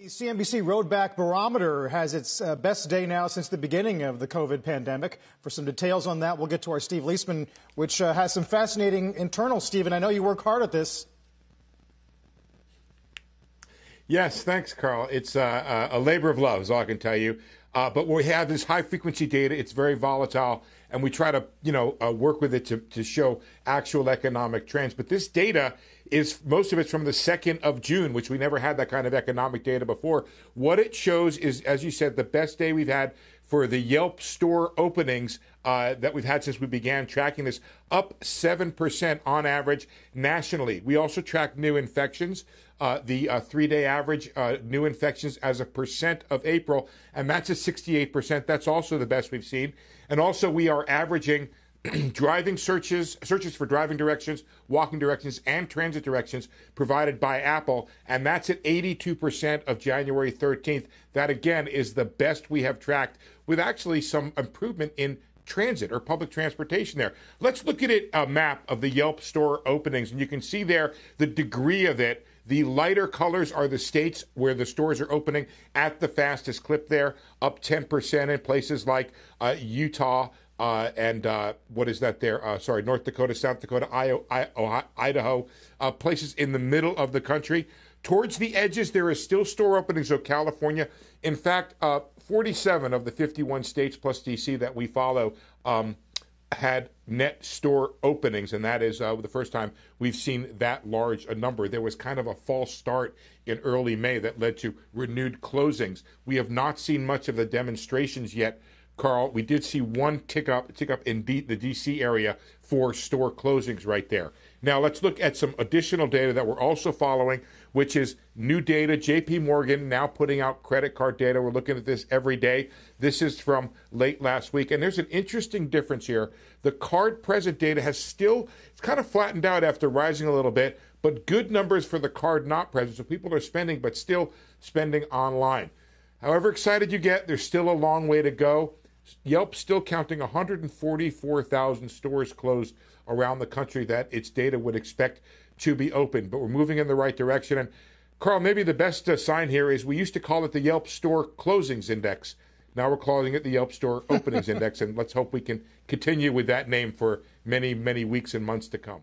The CNBC Roadback Barometer has its best day now since the beginning of the COVID pandemic. For some details on that, we'll get to our Steve Liesman, which has some fascinating internal. Stephen, I know you work hard at this. Yes, thanks, Carl. It's a labor of love, is all I can tell you. But we have this high-frequency data. It's very volatile, and we try to, work with it to show actual economic trends. But this data most of it's from the 2nd of June, which we never had that kind of economic data before. What it shows is, as you said, the best day we've had for the Yelp store openings that we've had since we began tracking this, up 7% on average nationally. We also track new infections, the 3-day average new infections as a percent of April, and that's at 68%. That's also the best we've seen. And also we are averaging driving searches for driving directions, walking directions, and transit directions provided by Apple, and that's at 82% of January 13th. That, again, is the best we have tracked, with actually some improvement in transit or public transportation there. Let's look at a map of the Yelp store openings, and you can see there the degree of it. The lighter colors are the states where the stores are opening at the fastest clip there, up 10% in places like Utah, and what is that there? North Dakota, South Dakota, Idaho, places in the middle of the country. Towards the edges, there is still store openings, so California. In fact, 47 of the 51 states plus D.C. that we follow had net store openings, and that is the first time we've seen that large a number. There was kind of a false start in early May that led to renewed closings. We have not seen much of the demonstrations yet, Carl. We did see one tick up in the D.C. area for store closings right there. Now let's look at some additional data that we're also following, which is new data. J.P. Morgan now putting out credit card data. We're looking at this every day. This is from late last week, and there's an interesting difference here. The card present data it's kind of flattened out after rising a little bit, but good numbers for the card not present. So people are spending, but still spending online. However excited you get, there's still a long way to go. Yelp still counting 144,000 stores closed around the country that its data would expect to be open, but we're moving in the right direction. And Carl, maybe the best sign here is we used to call it the Yelp Store Closings Index. Now we're calling it the Yelp Store Openings Index, and let's hope we can continue with that name for many, many weeks and months to come.